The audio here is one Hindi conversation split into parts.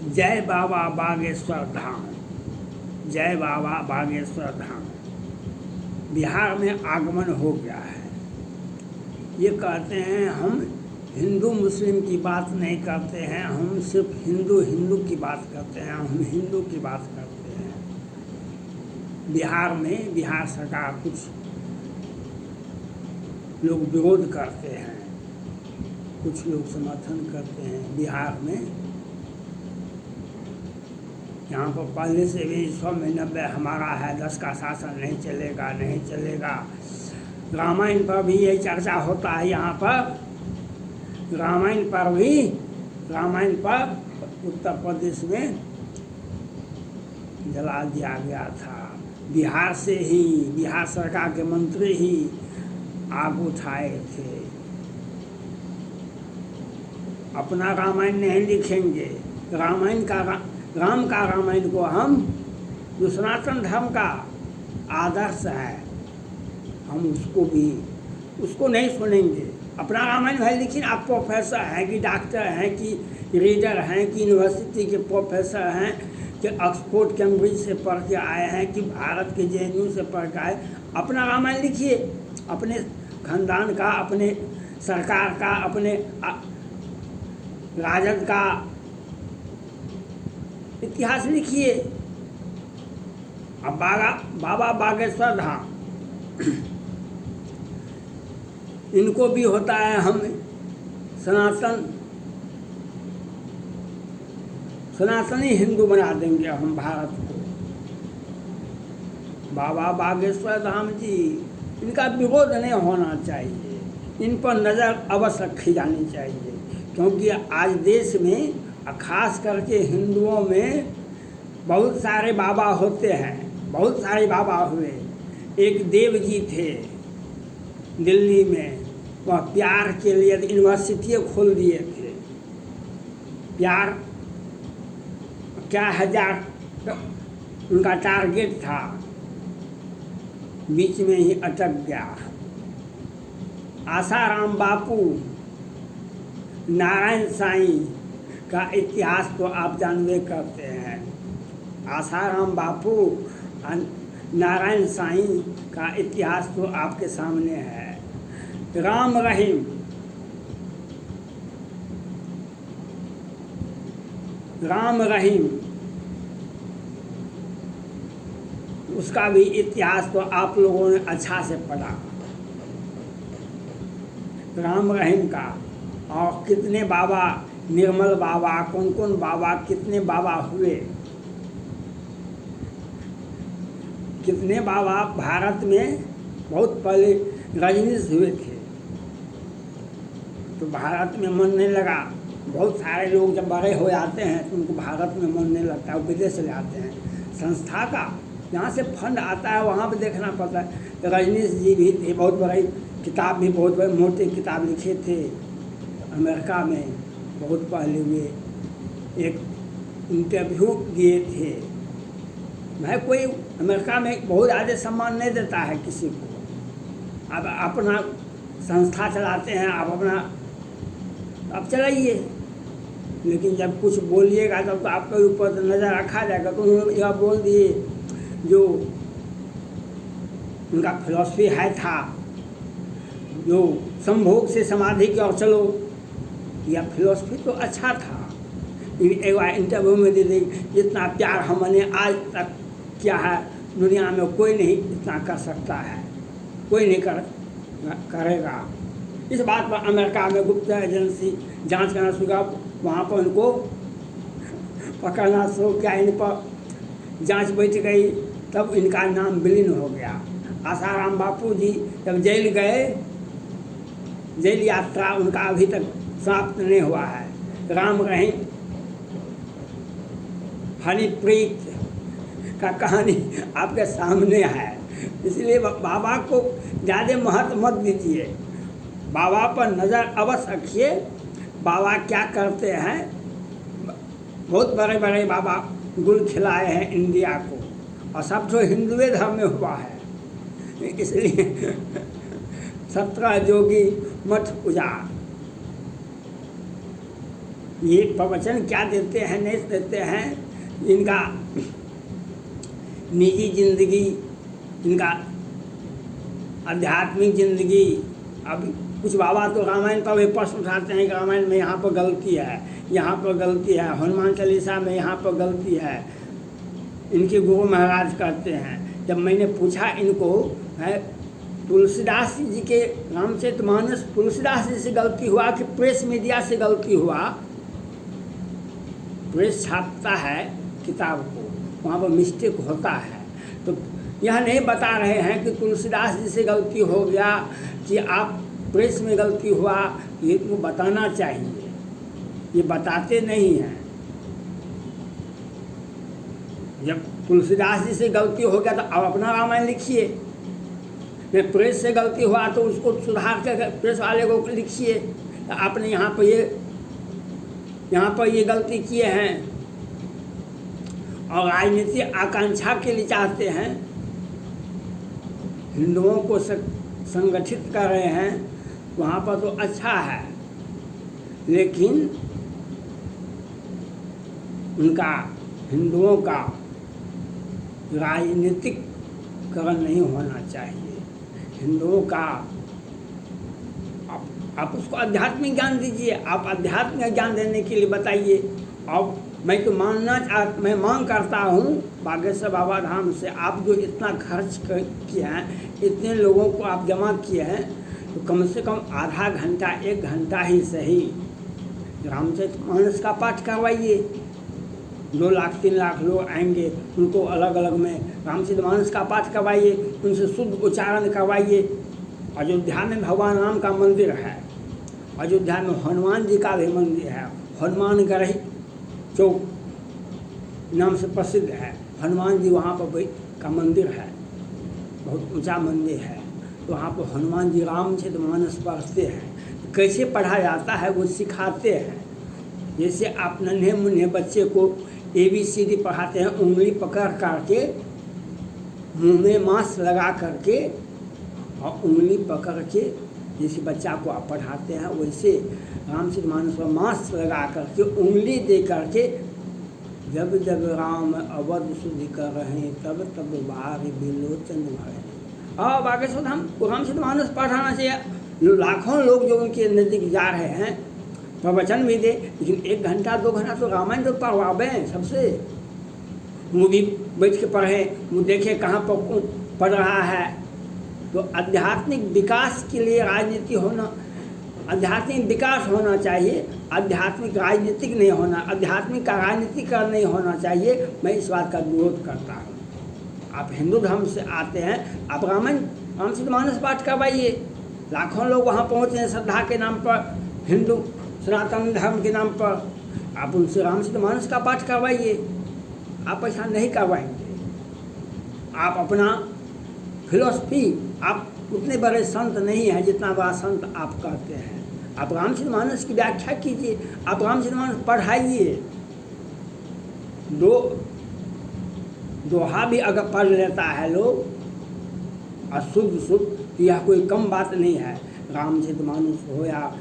जय बाबा बागेश्वर धाम, जय बाबा बागेश्वर धाम। बिहार में आगमन हो गया है। ये कहते हैं हम हिंदू मुस्लिम की बात नहीं करते हैं, हम सिर्फ हिंदू की बात करते हैं, हम हिंदू की बात करते हैं। बिहार में बिहार सरकार कुछ लोग विरोध करते हैं, कुछ लोग समर्थन करते हैं। बिहार में यहाँ पर पहले से भी 100 में 90 हमारा है, 10 का शासन नहीं चलेगा, नहीं चलेगा। रामायण पर भी यही चर्चा होता है। यहाँ पर रामायण पर उत्तर प्रदेश में जला दिया गया था। बिहार से ही, बिहार सरकार के मंत्री ही आग उठाए थे। अपना रामायण नहीं लिखेंगे, राम का रामायण को हम, जो सनातन धर्म का आदर्श है, हम उसको नहीं सुनेंगे। अपना रामायण भाई लिखिए। आप प्रोफेसर हैं कि डॉक्टर हैं कि रीडर हैं कि यूनिवर्सिटी के प्रोफेसर हैं कि ऑक्सफोर्ड कैम्ब्रिज से पढ़ के आए हैं कि भारत के JNU से पढ़ के आए, अपना रामायण लिखिए। अपने खानदान का, अपने सरकार का, अपने राजद का इतिहास लिखिए। अब बाबा बागेश्वर धाम इनको भी होता है, हम सनातनी हिंदू बना देंगे हम भारत को। बाबा बागेश्वर धाम जी, इनका विरोध नहीं होना चाहिए, इन पर नज़र अवश्य रखी जानी चाहिए। क्योंकि आज देश में, खास करके हिंदुओं में बहुत सारे बाबा होते हैं, बहुत सारे बाबा हुए। एक देव जी थे दिल्ली में, वह प्यार के लिए यूनिवर्सिटी खोल दिए थे। प्यार क्या हजार उनका टारगेट था, बीच में ही अटक गया। आसाराम बापू, नारायण साईं का इतिहास तो आप जानबे करते हैं। आसाराम बापू, नारायण साईं का इतिहास तो आपके सामने है। राम रहीम उसका भी इतिहास तो आप लोगों ने अच्छा से पढ़ा। राम रहीम का, और कितने बाबा, निर्मल बाबा, कौन बाबा, कितने बाबा हुए। कितने बाबा भारत में बहुत पहले रजनीश हुए थे, तो भारत में मन नहीं लगा। बहुत सारे लोग जब बड़े हो जाते हैं तो उनको भारत में मन नहीं लगता, वो विदेश चले जाते हैं। संस्था का जहाँ से फंड आता है वहाँ पे देखना पड़ता है। तो रजनीश जी भी थे, बहुत बड़ी किताब भी, बहुत बड़े मोटे किताब लिखे थे अमेरिका में। बहुत पहले वे एक इंटरव्यू दिए थे। भाई कोई अमेरिका में बहुत ज़्यादा सम्मान नहीं देता है किसी को। आप अपना संस्था चलाते हैं, आप अपना आप चलाइए, लेकिन जब कुछ बोलिएगा तब तो आपके ऊपर नज़र रखा जाएगा। तो उन्होंने यह बोल दिए, जो उनका फिलॉसफी है था, जो संभोग से समाधि की ओर चलो, यह फिलॉसफी तो अच्छा था। एक इंटरव्यू में दे दी, जितना प्यार हमने आज तक किया है दुनिया में कोई नहीं इतना कर सकता है, कोई नहीं करेगा। इस बात पर अमेरिका में गुप्त एजेंसी जांच करना शुरू, वहाँ पर उनको पकड़ना शुरू किया। इन पर जांच बैठ गई, तब इनका नाम विलीन हो गया। आसाराम बापू जी जब जेल गए, जेल यात्रा उनका अभी तक समाप्त नहीं हुआ है। राम रहीम, हनीप्रीत का कहानी आपके सामने है। इसलिए बाबा को ज़्यादा महत्व मत दीजिए, बाबा पर नज़र अवश्य रखिए। बाबा क्या करते हैं, बहुत बड़े बड़े बाबा गुल खिलाए हैं इंडिया को, और सब जो हिंदू धर्म में हुआ है। इसलिए 17 जोगी मठ उजाड़, ये प्रवचन क्या देते हैं नहीं देते हैं, इनका निजी जिंदगी, इनका आध्यात्मिक जिंदगी। अब कुछ बाबा तो रामायण पर भी प्रश्न उठाते हैं कि रामायण में यहाँ पर गलती है, यहाँ पर गलती है, हनुमान चालीसा में यहाँ पर गलती है। इनके गुरु महाराज कहते हैं, जब मैंने पूछा इनको है तुलसीदास जी के रामचरितमानस तुलसीदास जी से गलती हुआ कि प्रेस मीडिया से गलती हुआ? प्रेस छापता है किताब को, वहाँ पर मिस्टेक होता है। तो यह नहीं बता रहे हैं कि तुलसीदास जी से गलती हो गया कि आप प्रेस में गलती हुआ, ये तो बताना चाहिए, ये बताते नहीं हैं। जब तुलसीदास जी से गलती हो गया तो आप अपना रामायण लिखिए, मैं प्रेस से गलती हुआ तो उसको सुधार कर प्रेस वाले को लिखिए, आपने यहाँ पर ये गलती किए हैं। और राजनीतिक आकांक्षा के लिए चाहते हैं, हिंदुओं को संगठित कर रहे हैं, वहाँ पर तो अच्छा है, लेकिन उनका हिंदुओं का राजनीतिकरण नहीं होना चाहिए। हिंदुओं का आप उसको आध्यात्मिक ज्ञान दीजिए, आप आध्यात्मिक ज्ञान देने के लिए बताइए। अब मैं तो मैं मांग करता हूँ बागेश्वर बाबा धाम से, आप जो इतना खर्च किए हैं, इतने लोगों को आप जमा किए हैं, तो कम से कम आधा घंटा 1 घंटा ही सही रामचरितमानस का पाठ करवाइए। 2 लाख 3 लाख लोग आएंगे, उनको अलग अलग में रामचरितमानस का पाठ करवाइए, उनसे शुद्ध उच्चारण करवाइए। अयोध्या में भगवान राम का मंदिर है, अयोध्या में हनुमान जी का भी मंदिर है, हनुमानगढ़ी चौक नाम से प्रसिद्ध है। हनुमान जी वहाँ पर का मंदिर है, बहुत ऊंचा मंदिर है, तो वहाँ पर हनुमान जी रामचरितमानस पढ़ते हैं। कैसे पढ़ा जाता है वो सिखाते हैं। जैसे आप नन्हे मुन्ने बच्चे को ABCD पढ़ाते हैं, उंगली पकड़ करके मुंह में मांस लगा करके और उंगली पकड़ के, जैसे बच्चा को आप पढ़ाते हैं, वैसे रामचरितमानस पर मांस लगा करके उंगली दे करके, जब जब राम अवध शुद्धि कर रहे हैं तब तब बाहर बिलोचन भरे। और बागेश्वर धाम रामचरितमानस पढ़ाना चाहिए। लाखों लोग जो उनके नज़दीक जा रहे हैं, प्रवचन भी दे, लेकिन 1 घंटा 2 घंटा तो रामायण तो पढ़वाएं सबसे। वो भी बैठ के पढ़ें, वो देखें कहाँ पर पढ़ रहा है। तो आध्यात्मिक विकास के लिए राजनीति होना, आध्यात्मिक विकास होना चाहिए, आध्यात्मिक राजनीतिक नहीं होना, आध्यात्मिक का राजनीतिकरण नहीं होना चाहिए। मैं इस बात का विरोध करता हूँ। आप हिंदू धर्म से आते हैं, आप रामचरितमानस पाठ करवाइए। लाखों लोग वहाँ पहुँचे हैं श्रद्धा के नाम पर, हिंदू सनातन धर्म के नाम पर, आप उनसे रामचरितमानस का पाठ करवाइए। आप ऐसा नहीं करवाएंगे, आप अपना फिलॉसफी, आप उतने बड़े संत नहीं हैं जितना बड़ा संत आप कहते हैं। आप रामचरितमानस की व्याख्या कीजिए, आप रामचरितमानस पढ़ाइए। दोहा भी अगर पढ़ लेता है लोग अशुद्ध शुद्ध, तो यह कोई कम बात नहीं है। रामचरितमानस हो या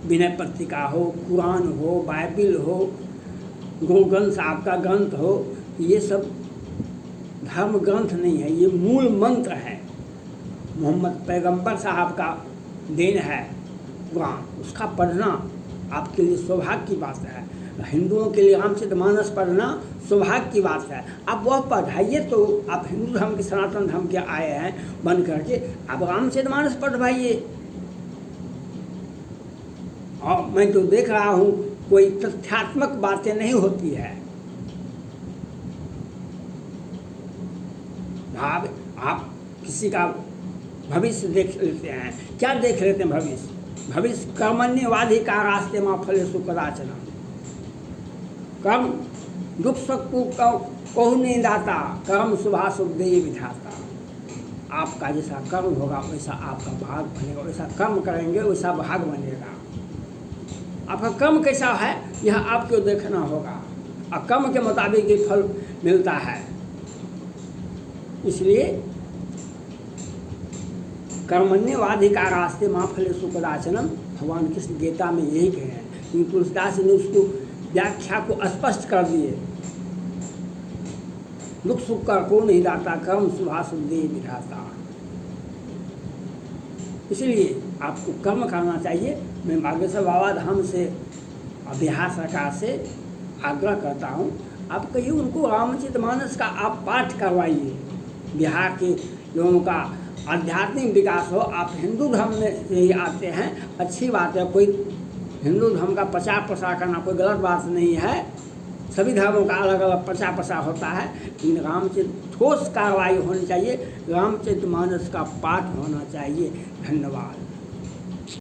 विनय पत्रिका हो, कुरान हो, बाइबिल हो, गुरु ग्रंथ आपका ग्रंथ हो, ये सब धर्म ग्रंथ नहीं है, ये मूल मंत्र है। मोहम्मद पैगंबर साहब का देन है कुरान, उसका पढ़ना आपके लिए सौभाग्य की बात है। हिंदुओं के लिए रामचरितमानस पढ़ना सौभाग्य की बात है। आप वह पढ़ाइए, तो आप हिंदू धर्म के सनातन धर्म के आए हैं बन करके, आप रामचरितमानस पढ़वाइए। और मैं तो देख रहा हूँ कोई तथ्यात्मक बातें नहीं होती है। भाव आप किसी का भविष्य देख लेते हैं, क्या देख लेते हैं भविष्य? भविष्य कर्मण्यवादी का रास्ते माँ फले सुकदाचन। कर्म दुख सुख कहु नहीं दाता, कर्म शुभा सुख दे विधाता। आपका जैसा कर्म होगा वैसा आपका भाग बनेगा, वैसा कर्म करेंगे वैसा भाग बनेगा। आपका कर्म कैसा है यह आपको देखना होगा, और कर्म के मुताबिक ही फल मिलता है। इसलिए कर्मण्यवादी का रास्ते माँ फले सुकदाचनम, भगवान कृष्ण गीता में यही कहे हैं। क्योंकि तुलसीदास ने उसको व्याख्या को स्पष्ट कर दिए। दुख सुख कर को नहीं दाता, कर्म सुभाष दे विधाता। इसलिए आपको कर्म करना चाहिए। मैं बागेश्वर बाबा धाम से बिहार सरकार से आग्रह करता हूँ, आप कहिए उनको रामचरितमानस का आप पाठ करवाइए। बिहार के लोगों का आध्यात्मिक विकास हो। आप हिंदू धर्म में से ही आते हैं, अच्छी बात है, कोई हिंदू धर्म का प्रचार प्रसार करना कोई गलत बात नहीं है। सभी धर्मों का अलग अलग प्रचार प्रसार होता है, लेकिन रामचरित ठोस कार्रवाई होनी चाहिए, रामचरितमानस का पाठ होना चाहिए। धन्यवाद।